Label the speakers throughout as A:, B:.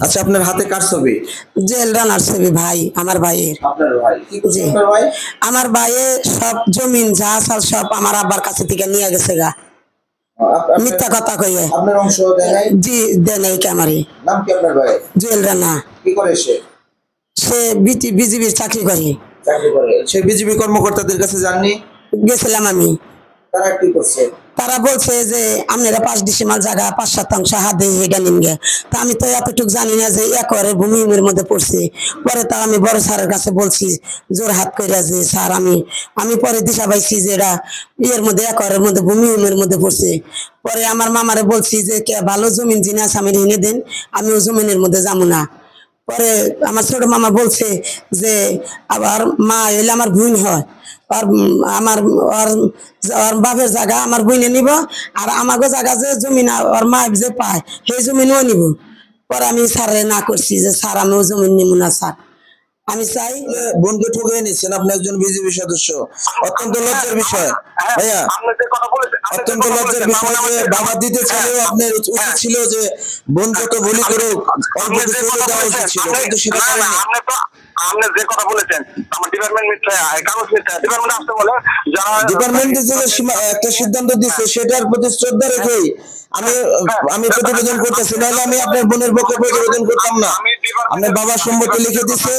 A: আচ্ছা, আপনার হাতে কার ছবি?
B: জেল রানার ছবি ভাই, আমার ভাইয়ের।
A: আপনার ভাই কি করছে?
B: জি,
A: আপনার ভাই
B: আমার ভাইয়ের সব জমিন যা আছে সব আমার আব্বার কাছে থেকে নিয়ে গেছে গা, মিথ্যা কথা কইয়ে।
A: আপনার অংশ দেয় নাই?
B: জি, দেয় নাই আমারই।
A: নাম কি আপনার ভাই?
B: জুয়েল রানা।
A: কি করে সে?
B: সে বিজিবির চাকরি করে।
A: চাকরি করে। সে বিজিবি কর্মকর্তাদের কাছে যাননি?
B: গেছিলাম আমি।
A: তারা কি করছে?
B: তারা বলছে যে আপনারা 5 ডিসিমাল জায়গা 5 শতাংশ হাতে হেডা নিনগে। তা আমি তো এতটুকু জানি না যে একরের ভূমির মধ্যে পড়ছে। পরে তা আমি বড় স্যারের কাছে বলছি জোর হাত কইরা যে স্যার আমি পরে দিশা পাইছি যে এরা ইয়ের মধ্যে একরের মধ্যে ভূমির মধ্যে পড়ছে। পরে আমার মামারে বলছি যে ভালো জমিন যিনি আছে আমি ঋণে দেন, আমি ও জমিনের মধ্যে যাবো না। পরে আমার ছোট মামা বলছে যে আবার মা এলে আমার বোন হয়, আর আমার ওর বাপের জায়গা আমার বইনে নিব, আর আমাকে জায়গা যে জমিন ওর মা যে পায় সেই জমিনও নিব। পরে আমি স্যারে না করছি যে স্যার আমিও জমিন নিব না স্যার, আমি চাই।
A: বোনকে ঠকিয়ে নিচ্ছেন আপনি, একজন বিজেপি সদস্য। অত্যন্ত লজ্জার বিষয় ভাইয়া, অত্যন্ত লজ্জার বিষয় যে বাবা দিতে চাইলেও আপনার উচিত ছিল যে বোন যত বলি করুক অল্প কিছু দেওয়া উচিত ছিল, কিন্তু সেটা করেনি।
C: আপনি যে কথা বলেছেন আমার ডিপার্টমেন্ট মিথ্যা, কাগজ মিথ্যা, ডিপার্টমেন্ট আসতে বলে যারা
A: ডিপার্টমেন্ট যে একটা সিদ্ধান্ত দিচ্ছে সেটার প্রতি শ্রদ্ধা রেখেই আমি প্রতিবেদন করতেছি, নাহলে আমি আপনার বোনের পক্ষে প্রতিবেদন করতাম না। আপনার বাবার সম্পত্তি লিখে দিচ্ছে,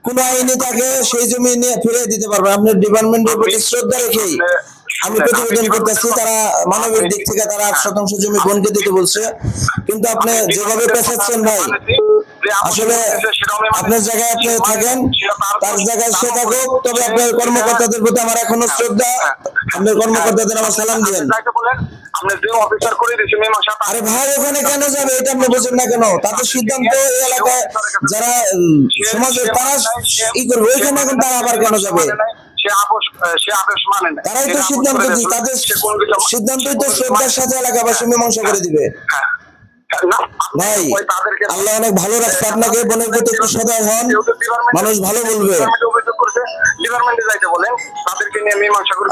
A: কোন আইনে তাকে সেই জমি নিয়ে ফিরিয়ে দিতে পারবে। আপনার ডিপার্টমেন্টের প্রতি শ্রদ্ধা রেখেই আমি প্রতিবেদন করতেছি। তারা মানবিক দিক থেকে তারা 8 শতাংশ জমি বোনকে দিতে বলছে, কিন্তু আপনি যেভাবে পেছাচ্ছেন ভাই, আসলে আপনার জায়গায় আপনি থাকেন, তার জায়গায় সে থাকুক, তবে আপনার কর্মকর্তাদের প্রতি আমার এখনো শ্রদ্ধা। আপনার কর্মকর্তাদের আমার সালাম দিবেন। আরে ভাই, ওখানে কেন যাবে এটা আপনি বোঝেন না কেন? তাদের সিদ্ধান্ত এই এলাকায় যারা সমাজের তারা ই করবে, ওইখানে এখন তারা আবার কেন যাবে? তারাই তো সিদ্ধান্ত দিচ্ছে, তাদের সিদ্ধান্তই তো শ্রদ্ধার সাথে এলাকাবাসী মীমাংসা করে দিবে। ভাই, আল্লাহ অনেক ভালো রাখছে আপনাকে, বোনের প্রতি একটু সদয় হন, মানুষ ভালো বলবে।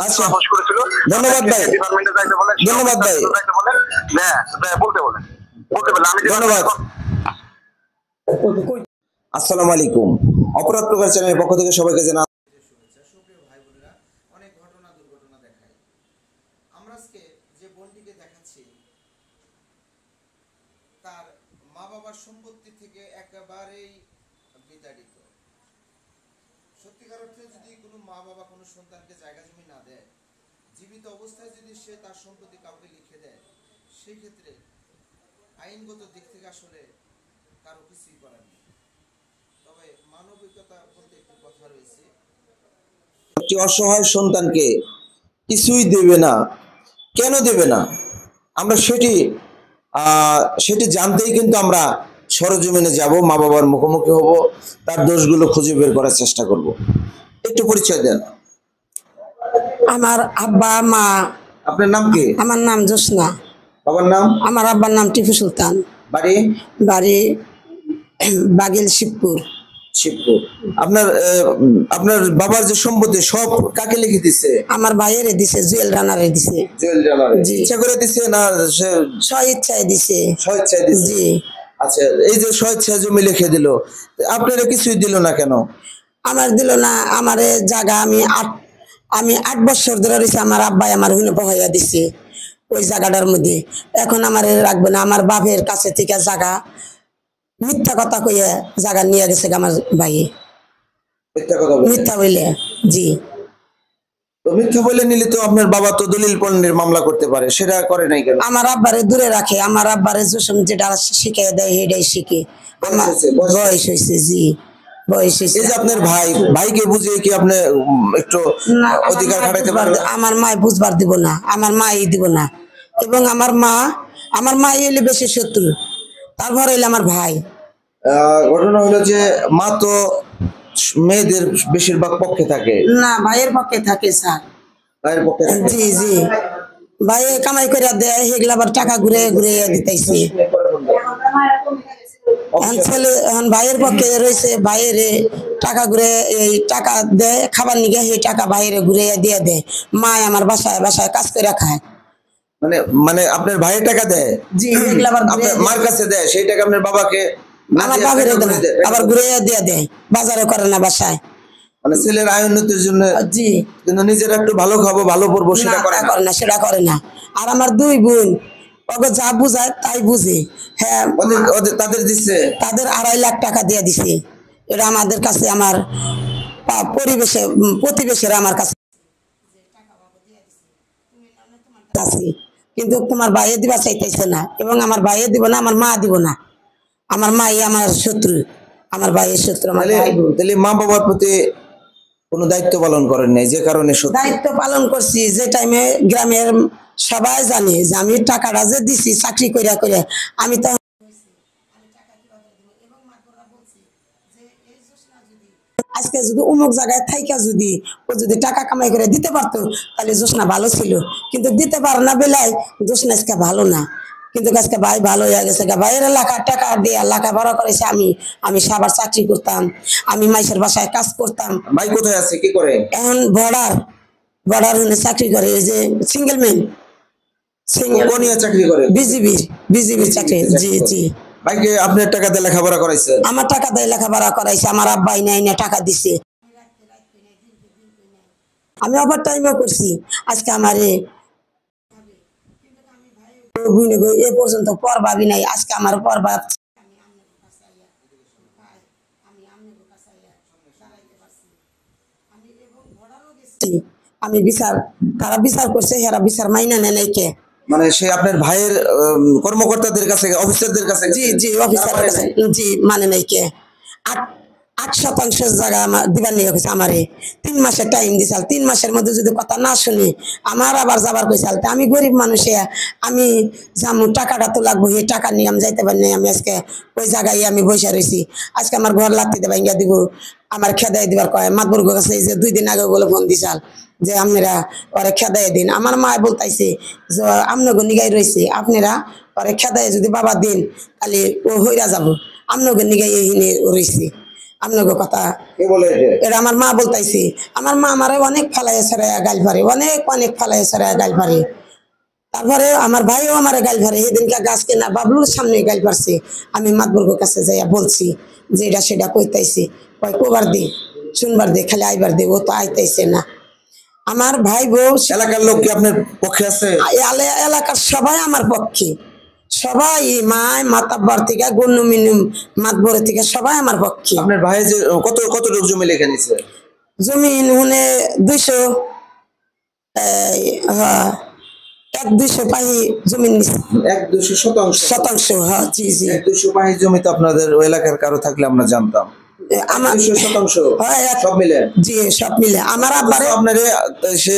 A: আচ্ছা, ধন্যবাদ ভাই, ধন্যবাদ ভাই, ধন্যবাদ। আসসালামু আলাইকুম। অপরাধ প্রকার চ্যানেলের পক্ষ থেকে সবাইকে জানাই
D: অনেক ঘটনা দুর্ঘটনা দেখায়। আমরা আজকে যে বোনটিকে দেখাচ্ছি তার মা বাবার সম্পত্তি থেকে একেবারেই বিতাড়িত। সত্যিকার অর্থে যদি কোনো মা বাবা কোনো সন্তানকে জায়গা জমি না দেয়, জীবিত অবস্থায় যদি সে তার সম্পত্তি কাউকে লিখে দেয়, সেই ক্ষেত্রে আইনগত দিক থেকে আসলে কারো কিছুই করার নেই। তবে মানবিকতা বলতে একটু কথা রয়েছে।
A: একটি অসহায় সন্তানকে কিছুই দেবে না, কেন দেবে না? আমরা সেটি জানতেই কিন্তু আমরা সরজমিনে যাব, মা বাবার মুখোমুখি হব, তার দোষগুলো খুঁজে বের করার চেষ্টা করব। একটু পরিচয় দেন।
B: আমার আব্বা মা।
A: আপনার নাম কি?
B: আমার নাম জোসনা।
A: বাবার নাম?
B: আমার আব্বার নাম টিপু সুলতান।
A: বাড়ি?
B: বাড়ি বাগেল শিবপুর।
A: শিবপুর। আপনার বাবার যে সম্পত্তি সব কাকে লিখে দিছে?
B: আমার ভাইয়েরে দিছে, জুয়েল রানারে দিছে।
A: জুয়েল রানারে?
B: জি।
A: ইচ্ছা করে দিছে না
B: স্বইচ্ছায় দিছে?
A: স্বইচ্ছায় দিছে।
B: জি।
A: আচ্ছা, এই যে স্বইচ্ছায় জমি লিখে দিল, আপনারা কিছুই দিল না কেন?
B: আমার দিল না, আমার জায়গা আমি 8 বছর ধরে রয়েছে, আমার আব্বাই আমার হুনে বহাইয়া দিছে ওই জায়গাটার মধ্যে। এখন আমার রাখবে না, আমার বাপের কাছে থেকে জায়গা মিথ্যা কথা কইয়া জায়গা নিয়ে গেছে আমার ভাই। মিথ্যা বলে? জি।
A: তো মিথ্যা বলে নিলে তো আপনার বাবা তো দলিল পণ্যের মামলা করতে পারে, সেটা করে নাই কেন?
B: আমার আব্বারে দূরে রাখে, আমার আব্বারে যেটা শিখিয়ে দেয় সেটাই শিখে। আমার বয়স হয়েছে। জি, বয়স হয়েছে।
A: এই যে আপনার ভাইকে বুঝিয়ে কি আপনি একটু অধিকার খাটাইতে পারবেন?
B: আমার মা বুঝবার দিব না, আমার মাই দিব না। এবং আমার মা এলে বেশি শত্রু, তারপর এলে আমার ভাই।
A: ঘটনা হলো যে মা তো মেয়েদের বেশিরভাগ পক্ষে থাকে
B: না, ভাইয়ের পক্ষে থাকে স্যার।
A: ভাইয়ের পক্ষে?
B: জি জি, ভাই কামাই করে দেয়, সেগুলা আবার টাকা ঘুরে ঘুরে দিতেছে। ভাইয়ের পক্ষে রয়েছে, ভাইয়ের টাকা ঘুরে এই টাকা দেয় খাবার নিগে, সেই টাকা বাইরে ঘুরে দিয়ে দেয়। মা আমার বাসায় বাসায় কাজ করে খায়।
A: মানে আপনার ভাইয়ের টাকা দেয়?
B: জি, এগুলা আবার
A: আপনার মার কাছে দেয়, সেই টাকা আপনার বাবাকে
B: আমার বাবার আবার ঘুরে দিয়ে দেয়, বাজারে করে না বাসায়।
A: মানে ছেলের আয় উন্নতির জন্য,
B: জি,
A: কিন্তু নিজের একটু ভালো খাবো ভালো পড়বো সেটা করে না।
B: সেটা করে না। আর আমার দুই বোন ওকে যা বুঝায় তাই বুঝে। হ্যাঁ,
A: তাদের দিচ্ছে,
B: তাদের 2.5 লাখ টাকা দিয়ে দিছে। এটা আমাদের কাছে, আমার প্রতিবেশীরা আমার কাছে, কিন্তু তোমার ভাইয়ে দিবা চাইতেছে না, এবং আমার ভাইয়ে দিব না, আমার মা দিব না। আমার মাই আমার শত্রু, আমার ভাইয়ের শত্রু আমার ভাই বোন।
A: তাহলে মা বাবার প্রতি কোনো দায়িত্ব পালন করেন নাই, যে কারণে
B: দায়িত্ব পালন করছি। যে টাইমে গ্রামের সবাই জানে যে আমি টাকাটা যে দিছি চাকরি করিয়া করে, আমি তো আজকে যদি অমুক জায়গায় থাইকা যদি ও যদি টাকা কামাই করে দিতে পারতো তাহলে জোসনা ভালো ছিল, কিন্তু দিতে পারে না বেলায় জোসনা আজকে ভালো না। কিন্তু আজকে ভাই ভালো হয়ে গেছে, ভাইয়ের টাকা দিয়ে লেখাপড়া করেছে। আমি সবার চাকরি করতাম, আমি মাইসের বাসায় কাজ করতাম।
A: ভাই কোথায় আছে, কি করে?
B: এখন বর্ডার চাকরি করে, এই যে সিঙ্গেল ম্যান,
A: চাকরি করে
B: বিজিবির চাকরি। জি জি।
A: ভাইকে আপনার টাকা দিয়ে লেখাপড়া করাইছে?
B: আমার টাকা দিয়ে লেখাপড়া করাইছে, আমার আব্বাই নাই না টাকা দিছে। আমি ওভার টাইমও করছি। আজকে আমারে এ পর্যন্ত পর ভাবি নাই, আজকে আমার পর ভাব। আমি বিচার, তারা বিচার করছে, এরা বিচার মাইনা নেয় নাই কে।
A: মানে সে আপনার ভাইয়ের কর্মকর্তাদের কাছে, অফিসারদের কাছে?
B: জি জি, অফিসারের কাছে। জি, মানে নাই কে। 8% জায়গা আমার দিবার নিয়ে গেছে। আমারে 3 মাসের টাইম দিছাল। 3 মাসের মধ্যে যদি কথা না শুনি আমার আবার যাবার কইছাল। আমি গরিব মানুষে, আমি যামু, টাকাটা তো লাগবো, এই টাকা নিয়ে আমি যাইতে পারি নাই। আমি আজকে ওই জায়গায় আমি বসে রয়েছি। আজকে আমার ঘর লাত্তি দেবা ইঙ্গা দিব, আমার খেদাই দিবার কয়। মাতবর কাছে এই যে 2 দিন আগে বলে ফোন দিছাল যে আপনারা ওরে খেদাই দিন। আমার মা বলতাইছে যে আপনাকে নিগাই রয়েছে, আপনারা ওরে খেদাই যদি বাবা দিন তাহলে ও হইরা যাবো, আপনাকে নিগাই এই রয়েছে। আপনাকে কথা এটা আমার মা বলতাইছে। আমার মা আমারে অনেক ফালাই ছড়াইয়া গাল পারে, অনেক ফালাই ছড়াইয়া গাল পারে। তারপরে আমার ভাইও আমারে গাল পারে। সেদিনকে গাছ কেনা বাবলুর সামনে গাল পারছে। আমি মাতবর্গর কাছে যাইয়া বলছি যে এটা সেটা কইতাইছি, কয় কোবার দে, শুনবার দে, খালি আইবার দে, ও তো আইতাইছে না। আমার ভাই বউ,
A: এলাকার লোক কি আপনার পক্ষে আছে?
B: এলাকার সবাই আমার পক্ষে, সবাই মায় মাতাব্বর থেকে গণ্য মিনুম মাতবরের থেকে সবাই আমার পক্ষে।
A: আপনার ভাই যে কত লোক জমি লেখা নিছে?
B: জমিন হুনে 200, 1-200 পাহি জমিন নিছে।
A: 1-200
B: শতাংশ? হ্যাঁ, জি জি।
A: 1-200 পাহি জমি তো আপনাদের ওই এলাকার কারো থাকলে আমরা জানতাম।
B: আমার
A: 200%
B: সব মিলে? জি, সব মিলে। আমার আব্বারে,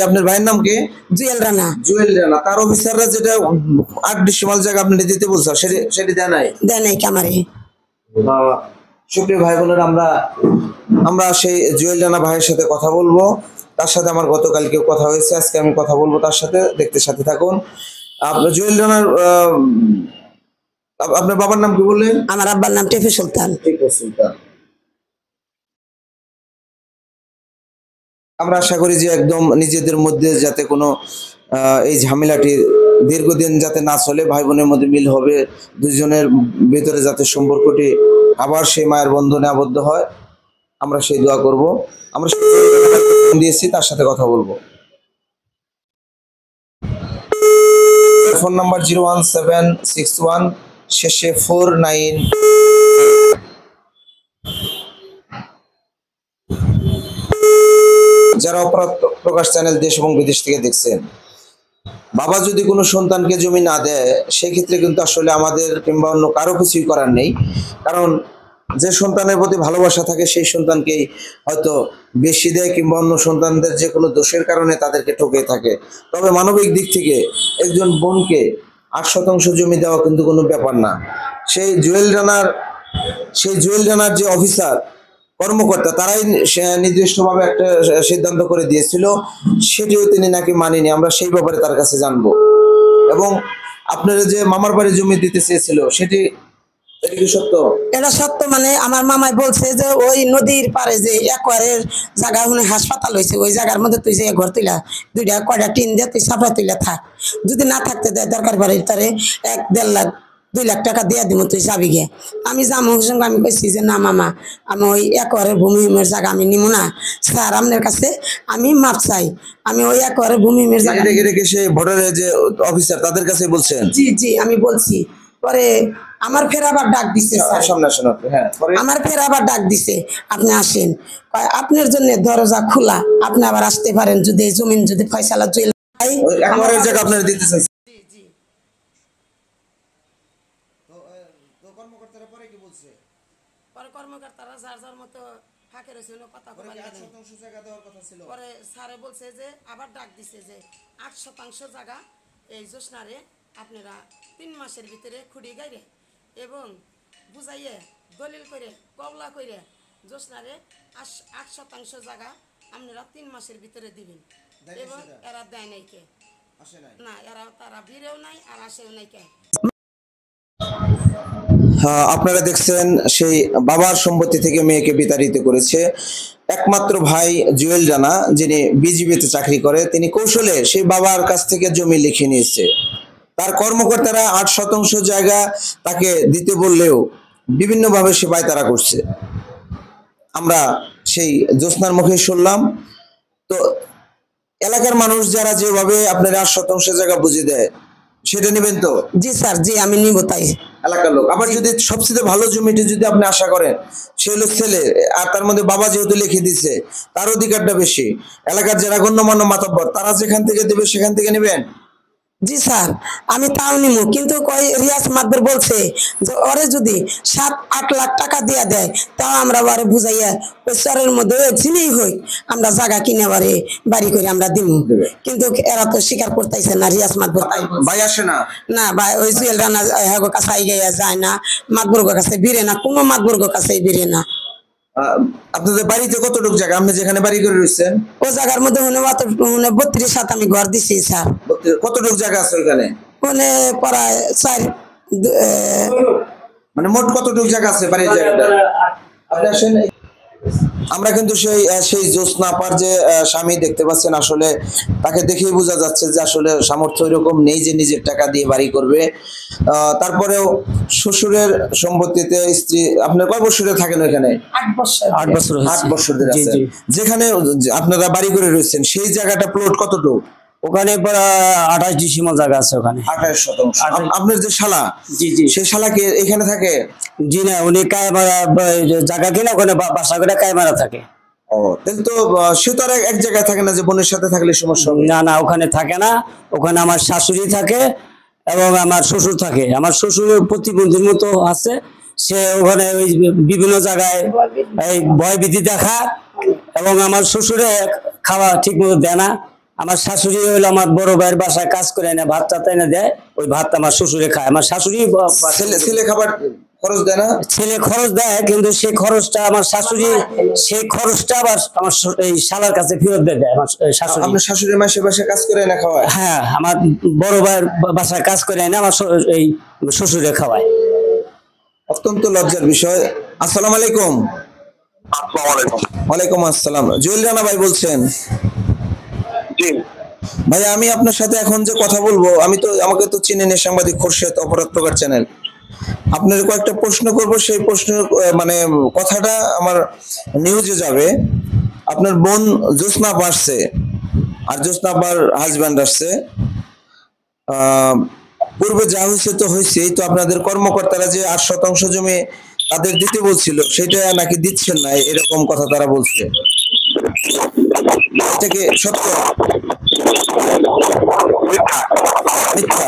A: আপনার ভাইয়ের নাম কি?
B: জুয়েল রানা।
A: জুয়েল রানা। তার অফিসাররা যেটা 8 ডিসিমাল জায়গা আপনাদের দিতে বলছে, সেটা দেয় নাই?
B: দেয় নাই আমারে।
A: সুপ্রিয় ভাই বোনেরা, আমরা সেই জুয়েল রানা ভাইয়ের সাথে কথা বলবো। তার সাথে আমার গতকালকে কথা হয়েছে, আজকে আমি কথা বলবো তার সাথে। দেখতে সাথে থাকুন। আপনার জুয়েল রানার আপনার বাবার নাম কি বললেন?
B: আমার আব্বার নাম টিপু সুলতান।
A: টিপু সুলতান। আমরা আশা করি যে একদম নিজেদের মধ্যে যাতে কোনো এই ঝামেলাটি দীর্ঘদিন যাতে না চলে, ভাই বোনের মধ্যে মিল হবে, দুজনের ভিতরে যাতে সম্পর্কটি আবার সেই মায়ের বন্ধনে আবদ্ধ হয়, আমরা সেই দোয়া করব। আমরা দিয়েছি, তার সাথে কথা বলবো। ফোন নাম্বার 01761 শেষে 49। যারা অপরাধ প্রকাশ চ্যানেল দেশ এবং বিদেশ থেকে দেখছেন, বাবা যদি কোনো সন্তানকে জমি না দেয়, সেক্ষেত্রে কিন্তু আসলে আমাদের কিংবা অন্য কারো কিছুই করার নেই। কারণ যে সন্তানের প্রতি ভালোবাসা থাকে সেই সন্তানকেই হয়তো বেশি দেয়, কিংবা অন্য সন্তানদের যে কোনো দোষের কারণে তাদেরকে ঠকে থাকে। তবে মানবিক দিক থেকে একজন বোনকে 8% জমি দেওয়া কিন্তু কোনো ব্যাপার না। সেই জুয়েল রানার যে অফিসার কর্মকর্তা, তারাই নির্দিষ্টভাবে একটা সিদ্ধান্ত করে দিয়েছিল, সেটিও তিনি নাকি মানেনি। আমরা সেই ব্যাপারে তার কাছে জানবো। এবং আপনারা যে মামার বাড়ি জমি দিতে চেয়েছিল, এটা কি সত্য?
B: এটা সত্য। মানে আমার মামাই বলছে যে ওই নদীর পারে যে একবারের জায়গা ওখানে হাসপাতাল হয়েছে, ওই জায়গার মধ্যে তুই যে ঘর তুইলা 2টা কয়টা টিন দিয়ে তুই ছাপড়া তুইলা থাক, যদি না থাকতে দেয় দরকার পড়ে তারে 1-1.5 লাখ 2 লাখ টাকা দিয়ে দিব তুই যাবি গে। আমি যাবো সঙ্গে আমি কইছি যে না মামা আমি ওই একরের ভূমিহীনের জায়গা আমি নিব না স্যার আপনার কাছে আমি মাপ চাই, আমি ওই একরের ভূমিহীনের জায়গা।
A: এটা কি সেই ভোটারের যে অফিসার তাদের কাছে বলছেন?
B: জি জি আমি বলছি। পরে আমার ফের আবার ডাক দিছে স্যার,
A: সামনে আসেন আপনি। হ্যাঁ, পরে
B: আমার ফের আবার ডাক দিছে আপনি আসেন, কয় আপনার জন্য দরজা খোলা, আপনি আবার আসতে পারেন যদি এই জমিন যদি ফয়সালা চলে যায়।
A: ওই একবারের জায়গা আপনারা দিতে চাইছেন।
B: জি জি
D: তো কর্মকর্তারা পরে কি বলছে?
B: পরে কর্মকর্তারা যার যার মতো ফাঁকে রয়েছে কথা
D: পরে কি
B: বলে
D: 8% জায়গা দেওয়ার কথা ছিল?
B: পরে স্যারে বলছে যে আবার ডাক দিছে যে 8% জায়গা এই জোসনারে আপনারা 3 মাসের ভিতরে খুঁড়ি গাইরে এবং বুঝাইয়ে দলিল করে কবলা করে জোসনারে 8% জায়গা আপনারা 3 মাসের ভিতরে দিবেন।
D: দেয়নি
B: এবং
D: সেটা?
B: এরা দেয় নাই কে?
D: আসে নাই।
B: না এরা তারা ভিড়েও নাই আর আসেও নাই কে।
A: হ্যাঁ, আপনারা দেখছেন সেই বাবার সম্পত্তি থেকে মেয়েকে বিতাড়িত করেছে একমাত্র ভাই জুয়েল রানা, যিনি বিজিবিতে চাকরি করে। তিনি কৌশলে সেই বাবার কাছ থেকে জমি লিখে নিয়েছে। তার কর্মকর্তারা 8% জায়গা তাকে দিতে বললেও বিভিন্নভাবে সে পায়তারা করছে। আমরা সেই জ্যোৎস্নার মুখে শুনলাম। তো এলাকার মানুষ যারা যেভাবে আপনার 8% জায়গা বুঝে দেয় সেটা নেবেন তো?
B: জি স্যার জি আমি নিব তাই।
A: এলাকার লোক আবার যদি সবচেয়ে ভালো জমিটি যদি আপনি আশা করেন, সে হলো ছেলে, আর তার মধ্যে বাবা যেহেতু লিখে দিছে তার অধিকারটা বেশি। এলাকার যারা গণ্যমান্য মাতব্বর তারা যেখান থেকে দেবে সেখান থেকে নেবেন।
B: জি স্যার আমি তাও নিব, কিন্তু কই রিয়াজ মাদবর বলছে যে ওরে যদি 7-8 লাখ টাকা দিয়ে দেয় তাও আমরা বারে বুঝাইয়া ওই চরের মধ্যে চিনেই হই আমরা জায়গা কিনে বারে বাড়ি করে আমরা দিব, কিন্তু এরা তো স্বীকার করতেছে না রিয়াজ মাদবর।
A: ভাই আসে না?
B: না ভাই ওই জুয়েল রানা হ্যাগো কাছে আইগা যায় না, মাদবর্গ কাছে বিরে না, কোনো মাদবর্গ কাছে বিরে না।
A: আপনাদের বাড়িতে কতটুকু জায়গা আপনি যেখানে বাড়ি করে রয়েছেন?
B: ও জায়গার মধ্যে 32 আমি ঘর দিছি স্যার।
A: কতটুকু জায়গা আছে ওইখানে?
B: প্রায় 4
A: মানে মোট কতটুকু জায়গা আছে বাড়ির জায়গাটা? আপনি আসেন। আমরা কিন্তু সেই জ্যোৎস্না আপার যে স্বামী দেখতে পাচ্ছেন, আসলে তাকে দেখেই বোঝা যাচ্ছে যে আসলে সামর্থ্য এরকম নেই যে নিজের টাকা দিয়ে বাড়ি করবে। তারপরেও শ্বশুরের সম্পত্তিতে স্ত্রী, আপনার কয় বছরে থাকেন ওইখানে?
B: 8 বছর।
A: 8 বছর ধরে আছেন। যেখানে আপনারা বাড়ি করে রয়েছেন সেই জায়গাটা প্লট কতটুকু?
E: ওখানে 28 ডিসিমাল জায়গা আছে ওখানে।
A: 28%। আপনার যে শালা,
E: জি জি
A: সেই শালা কি এখানে থাকে?
E: জি না, উনি কায়মারা জায়গা কিনা ওখানে বাসা করে কায়মারা থাকে।
A: ও, তাহলে তো সে তো আর এক জায়গায় থাকে না যে বোনের সাথে থাকলে সমস্যা হবে?
E: না না, ওখানে থাকে না, ওখানে আমার শাশুড়ি থাকে এবং আমার শ্বশুর থাকে। আমার শ্বশুরের প্রতিবন্ধীর মতো আছে, সে ওখানে ওই বিভিন্ন জায়গায় এই ভয়ভীতি দেখা, এবং আমার শ্বশুরে খাওয়া ঠিক মতো দেয় না। আমার শাশুড়ি হইলো আমার বড় ভাইয়ের বাসায় কাজ করে এনে ভাত টাত এনে দেয়, ওই ভাত আমার শ্বশুরে খায়। আমার শাশুড়ি
A: ছেলে খাবার খরচ দেয় না?
E: ছেলে খরচ দেয়, কিন্তু সেই খরচটা আমার শাশুড়ি, সেই খরচটা আবার আমার এই শালার কাছে ফেরত দেয় আমার শাশুড়ি।
A: আপনার শাশুড়ি মাসে বাসায় কাজ করে এনে খাওয়ায়?
E: হ্যাঁ, আমার বড় ভাইয়ের বাসায় কাজ করে এনে আমার এই শ্বশুরে খাওয়ায়।
A: অত্যন্ত লজ্জার বিষয়। আসসালামু আলাইকুম।
C: আসসালামু আলাইকুম।
A: ওয়ালাইকুম আসসালাম। জুয়েল রানা ভাই বলছেন?
C: জি
A: ভাই, আমি আপনার সাথে এখন যে কথা বলবো, আমাকে তো চিনেন, সাংবাদিক খোরশেদ, অপরাধ প্রকার চ্যানেল। আপনার কয়েকটা প্রশ্ন করব, সেই প্রশ্নের মানে কথাটা আমার নিউজে যাবে। আপনার বোন জ্যোৎস্না আপা আসছে, আর জ্যোৎস্না আপার হাজব্যান্ড আসছে। পূর্বে যা হয়েছে তো হয়েছেই। তো আপনাদের কর্মকর্তারা যে 8% জমি তাদের দিতে বলছিল সেটা নাকি দিচ্ছেন না, এরকম কথা তারা বলছে। এটা কি সত্য? মিথ্যা?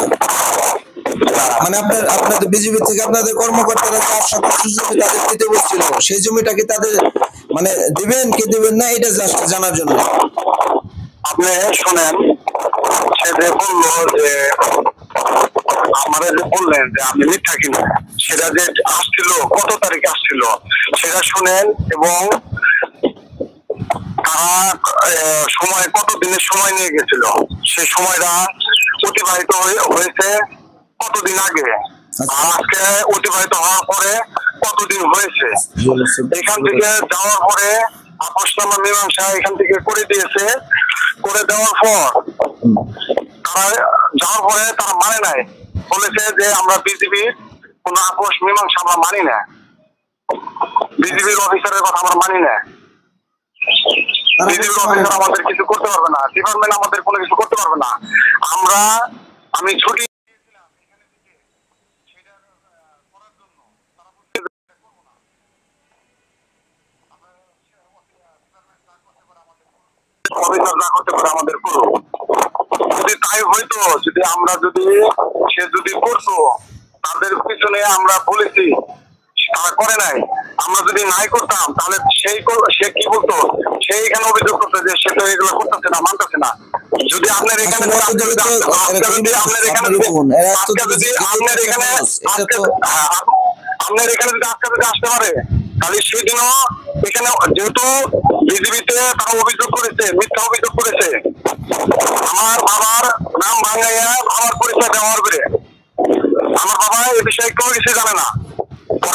A: মানে আপনাদের বিজেপি থেকে আপনাদের কর্মকর্তারা 8% জমি তাদের দিতে বলছিল, সেই জমিটা কি তাদের মানে দিবেন কি দিবেন না, এটা জাস্ট জানার জন্য।
C: আপনি শোনেন, সে যে বললো যে আমারে যে বললেন যে আপনি মিথ্যা কিনা, সেটা যে আসছিল কত তারিখে আসছিল সেটা শুনেন, এবং তারা সময় কত দিনের সময় নিয়ে গেছিল, সেই সময়টা অতিবাহিত হয়েছে কতদিন আগে, আর আজকে অতিবাহিত হওয়ার পরে কতদিন হয়েছে। এখান থেকে যাওয়ার পরে আপোষনামা মীমাংসা এখান থেকে করে দিয়েছে। করে দেওয়ার পর তারা যাওয়ার পরে তারা মানে নাই, বলেছে যে আমরা বিজিবি কোন আপোষ মীমাংসা আমরা মানি না, বিজিবির অফিসারের কথা আমরা মানি না। বিজিবির অফিসার আমাদের কিছু করতে পারবে না, ডিপার্টমেন্ট আমাদের কোনো কিছু করতে পারবে না। আমি ছুটি অফিসার যা করতে পারে আমাদের করো। যদি তাই হইতো, যদি আমরা সে যদি করতো, তাদের পিছনে আমরা বলেছি, তারা করে নাই, আমরা যদি নাই করতাম তাহলে সে কি বলতো, সে এখানে অভিযোগ করতো যে সে তো এগুলো করতেছে না, মানতেছে না। যদি আপনার এখানে যদি আসতে পারে, তাহলে সেদিনও এখানে যেহেতু বিজিবিতে তারা অভিযোগ করেছে, মিথ্যা অভিযোগ করেছে, আমার বাবার নাম ভাঙাইয়া বাবার পরিচয় ব্যবহার করে, আমার বাবা এ বিষয়ে কেউ কিছু জানে না।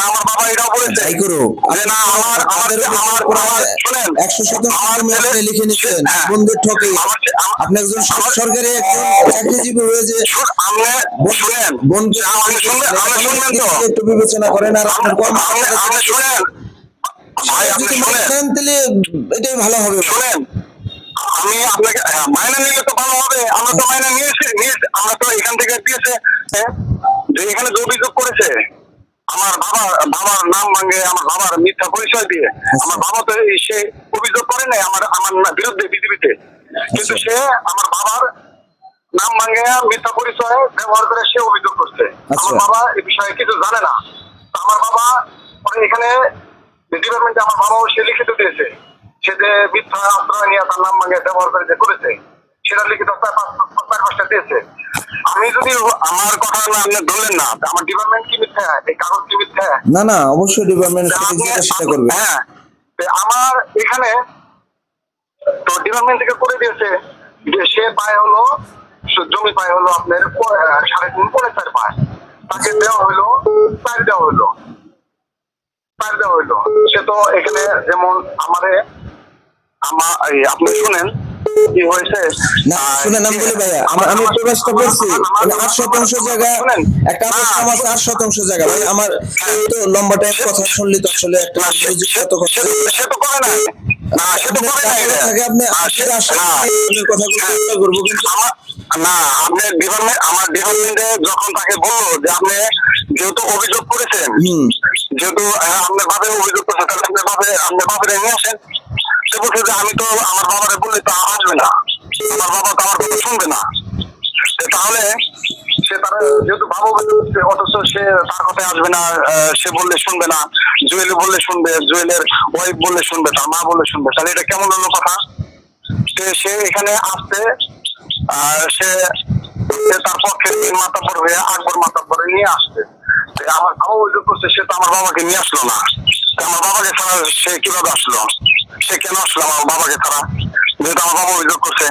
C: আমার বাবা এটাও বলেছে যে না, আমার শুনেন,
A: 100% লিখে নিচ্ছেন বন্ধুর ঠকে আপনি একজন সরকারি একজন চাকরিজীবী হয়ে যে
C: শুনেন
A: বন্ধু
C: শুনবেন তো,
A: একটু বিবেচনা করেন। আর আপনার
C: আপনি শুনেন ভাই, আপনি শুনেন,
A: তাহলে এটাই ভালো হবে।
C: শুনেন, আমি আপনাকে মাইনে নিলে তো ভালো হবে। আমরা তো মাইনে নিয়েছি, আমরা তো এখান থেকে দিয়েছে যে এখানে যে অভিযোগ করেছে আমার বাবার নাম ভাঙে, আমার বাবার মিথ্যা পরিচয় দিয়ে, আমার বাবা তো সে অভিযোগ করে নাই আমার বিরুদ্ধে বিজিবিতে, কিন্তু সে আমার বাবার নাম ভাঙে মিথ্যা পরিচয় ব্যবহার করে সে অভিযোগ করছে। আমার বাবা এই বিষয়ে কিছু জানে না। আমার বাবা এখানে ডিপার্টমেন্টে আমার বাবাও সে লিখিত দিয়েছে, সে যে মিথ্যা আশ্রয় নিয়ে তার নাম ভাঙে ব্যবহার করে যে করেছে, সেটা লিখিত 4-5টা দিয়েছে। আমি যদি আমার কথা না আপনি ধরলেন না, আমার ডিপার্টমেন্ট কি মিথ্যা, এই কাগজ কি মিথ্যা?
A: না, অবশ্যই ডিপার্টমেন্ট সেটা করবে।
C: হ্যাঁ, আমার এখানে তো ডিপার্টমেন্ট থেকে করে দিয়েছে যে সে পায় হলো, জমি পায় হলো আপনার 3.5 পায়, তাকে দেওয়া হইলো 4 দেওয়া হইলো। সে তো এখানে যেমন আপনি শুনেন কি হয়েছে
A: না, শুনেন আমি বলি ভাইয়া, আমি প্রকাশটা করছি 8% জায়গা একটা সমাজ 8% জায়গা ভাই আমার তো লম্বা টাইম কথা শুনলি তো আসলে একটা কত কথা
C: সে তো করে না, সে তো করে না
A: থাকে আপনি কথাগুলো করবো, কিন্তু
C: না আপনার ডিপার্টমেন্ট, আমার ডিপার্টমেন্টে যখন তাকে বললো যে আপনি যেহেতু অভিযোগ করেছেন, যেহেতু আপনার ভাবে অভিযোগ করেছেন, তাহলে আপনার ভাবে নিয়ে আসেন। সে বলছে যে আমি তো আমার বাবারে বললে তো আসবে না, আমার বাবা তো আমার কথা শুনবে না। তাহলে সে তার যেহেতু বাবা অথচ সে তার কথায় আসবে না, সে বললে শুনবে না, জুয়েল বললে শুনবে, জুয়েলের ওয়াইফ বললে শুনবে, তার মা বললে শুনবে, তাহলে এটা কেমন হলো কথা? সে এখানে আসতে সে তার পক্ষে মাতাব্বর হয়ে আকবর মাতাব্বরে নিয়ে আসছে। আমার বাবা অভিযোগ করছে, সে তো আমার বাবাকে নিয়ে আসলো না। আমার বাবাকে ছাড়া সে কিভাবে আসলো? সে কেন আসলো আমার বাবাকে ছাড়া? যেহেতু আমার বাবা অভিযোগ করছে,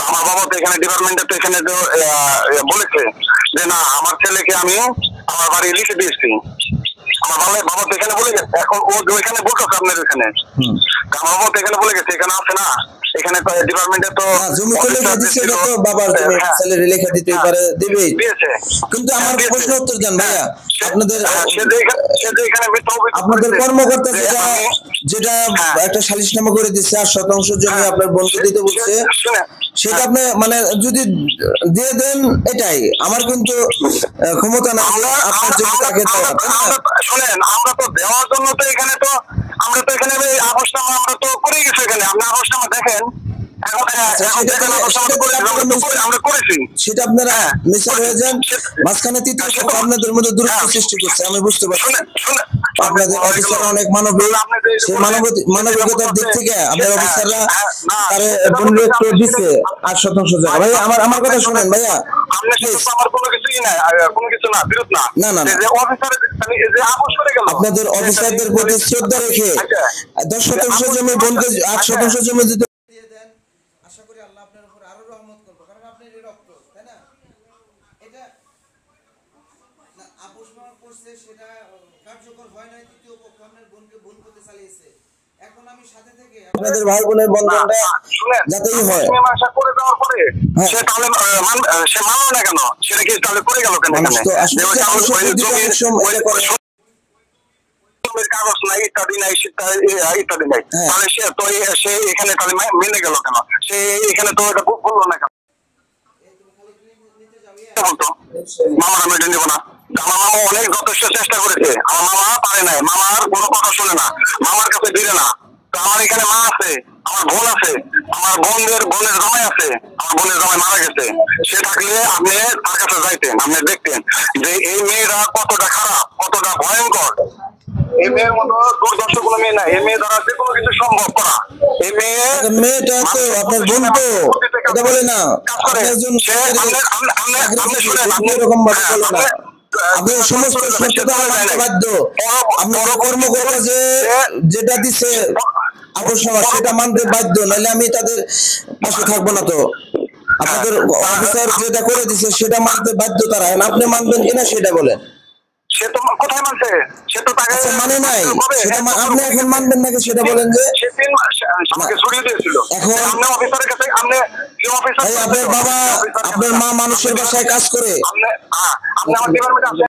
C: আমার বাবা তো এখানে ডিপার্টমেন্টে তো এখানে বলেছে যে না, আমার ছেলেকে আমি আমার বাড়ি লিখে দিয়েছি। আমার বাবা তো এখানে বলে গেছে, এখন ও এখানে বলতেছে আপনার এখানে, আমার বাবা তো এখানে বলে গেছে, এখানে আছে না, এখানে ডিপার্টমেন্টে তো
A: জমি তো লেখা দিচ্ছে, তো বাবার ছেলের লেখা দিতে পারে, দিবেই। কিন্তু আমার প্রশ্ন উত্তর দেন ভাইয়া, আপনাদের কর্মকর্তা যেটা একটা সালিশনামা করে দিচ্ছে 8% জমি আপনার বোনকে দিতে বলছে, সেটা আপনি মানে যদি দিয়ে দেন, এটাই আমার কিন্তু ক্ষমতা না আপনার জমি তাকে
C: শোনেন, আমরা তো দেওয়ার জন্য তো এখানে তো আমরা তো এখানে আপোষনামা আমরা তো করে গেছি, এখানে আপনি আপোষনামা দেখেন,
A: সেটা আপনারা মিশাল হয়ে যান, মাঝখানে আপনাদের মধ্যে দূরত্ব সৃষ্টি করছে, আমি বুঝতে পারছি। আপনাদের অফিসাররা অনেক মানবিক, সেই মানবিকতার দিক থেকে আপনার অফিসাররা তারে একটু দিচ্ছে 8% জায়গা। ভাই আমার কথা শুনেন ভাইয়া, আপনাদের অফিসারদের প্রতি শ্রদ্ধা রেখে 10% জমি বোনকে 8% জমি দিতে
D: দিয়ে দেন। আশা করি আল্লাহ আপনার উপর আরো রহমত করবে, কারণ আপনি রক্ত, তাই না? এটা আপোষ করছে, সেটা কার্যকর হয় নাই, তৃতীয় পক্ষ আপনার বোনকে ভুল করতে চালিয়েছে। এখন আমি সাথে থেকে
A: আপনাদের ভাই বোনের বন্ধনটা যাতেই হয়।
C: মীমাংসা করে দেওয়ার পরে
A: হ্যাঁ।
C: সে তাহলে সে মানলো না কেন? সেটা কি তাহলে করে গেল কেন?
A: মানুষ তো আসলে
C: যে ওই
A: যে মানুষের
C: ওই
A: বুদ্ধিটা
C: জমির
A: অনেক সময় এটা করে।
C: জমির কাগজ নাই, ইত্যাদি নাই, ইত্যাদি নাই,
A: হ্যাঁ।
C: তাহলে সে এখানে তাহলে মেনে গেল কেন? সে এখানে তো এটা বললো না কেন? বলতো মামারা মেনে নিব না। আমার মামা অনেক যথেষ্ট চেষ্টা করেছে, আমার মামা পারে নাই, মামার কোনো কথা শুনে না, মামার কাছে দিলে না। তো আমার এখানে মা আছে, আমার বোন আছে, আমার বোনের জামাই আছে, আমার বোনের জামাই মারা গেছে। সে থাকলে আপনি তার কাছে যাইতেন, আপনি দেখতেন যে এই মেয়েরা কতটা খারাপ, কতটা ভয়ঙ্কর। এই মেয়ের মতো দুর্দর্শ কোনো মেয়ে নাই, এই মেয়ে দ্বারা যে কোনো কিছু সম্ভব করা। এই
A: মেয়েটা তো আপনার বোন তো এটা বলে না, আপনি একজন এরকম ভাবে বলো না, আপনি সমস্ত সত্যতা মানতে বাধ্য। আপনার কর্মকর্তা যেটা দিছে আকর্ষণ সেটা মানতে বাধ্য, নাহলে আমি তাদের পাশে থাকবো না। তো আপনাদের অফিসার যেটা করে দিছে সেটা মানতে বাধ্য তারা, আপনি মানবেন কিনা সেটা বলেন।
C: সে তো কোথায় মানছে? সে তো তাকে
A: মানে নাই, সেটা আপনি এখন মানবেন নাকি সেটা বলেন। যে
C: সে 3 মাস আমাকে ছড়িয়ে দিয়েছিল,
A: এখন
C: আপনি অফিসারের কাছে, আপনি কি অফিসার?
A: ভাই আপনার বাবা আপনার মা মানুষের বাসায় কাজ করে,
C: আপনি আমার ডিপার্টমেন্টে আছেন।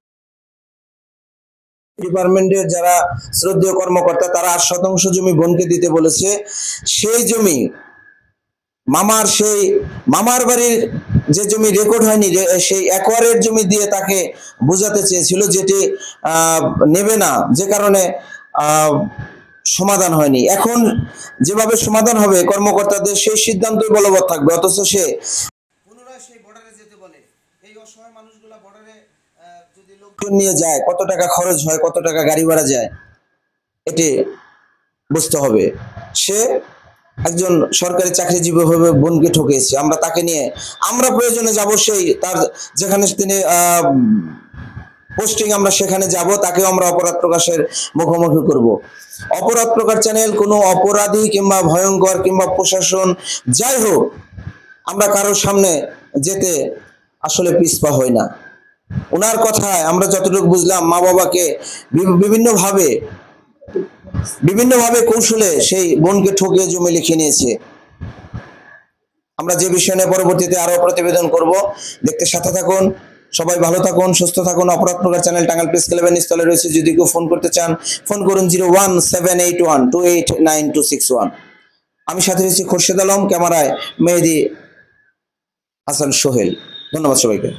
A: ডিপার্টমেন্টের যারা শ্রদ্ধেয় কর্মকর্তা তারা 8 শতাংশ জমি বোনকে দিতে বলেছে। সেই জমি মামার বাড়ির যে জমি রেকর্ড হয়নি, সেই একরের জমি দিয়ে তাকে বোঝাতে চেয়েছিল, যেটি নেবে না, যে কারণে সমাধান হয়নি। এখন যেভাবে সমাধান হবে কর্মকর্তাদের সেই সিদ্ধান্তই বলবৎ থাকবে, অথচ সে
D: পুনরায় সেই বর্ডারে যেতে বলে। এই অসহায় মানুষগুলা বর্ডারে যদি লোক
A: নিয়ে যায়, কত টাকা খরচ হয়, কত টাকা গাড়ি ভাড়া যায়, এটি বুঝতে হবে। সে একজন সরকারি চাকরিজীবী ভাবে বোনকে ঠকেছে, আমরা তাকে নিয়ে আমরা প্রয়োজনে যাব, সেই তার যেখানে তিনি পোস্টিং আমরা সেখানে যাব, তাকেও আমরা অপরাধ প্রকাশের মুখোমুখি করব। অপরাধ প্রকাশ চ্যানেল কোনো অপরাধী কিংবা ভয়ঙ্কর কিংবা প্রশাসন যাই হোক, আমরা কারোর সামনে যেতে আসলে পিছপা হই না। ওনার কথায় আমরা যতটুকু বুঝলাম, মা বাবাকে বিভিন্নভাবে কৌশলে সেই বোনকে ঠকিয়ে জমি লিখে নিয়েছে। আমরা যে বিষয় নিয়ে পরবর্তীতে আরো প্রতিবেদন করব, দেখতে সাথে থাকুন। সবাই ভালো থাকুন, সুস্থ থাকুন। অপরাধ প্রকাশ চ্যানেল টাঙ্গাইল প্রেস ক্লাবের নিচতলায় রয়েছে, যদি কেউ ফোন করতে চান ফোন করুন 01781289261। আমি সাথে রয়েছি খোরশেদ আলম, ক্যামেরায় মেহেদি হাসান সোহেল। ধন্যবাদ সবাইকে।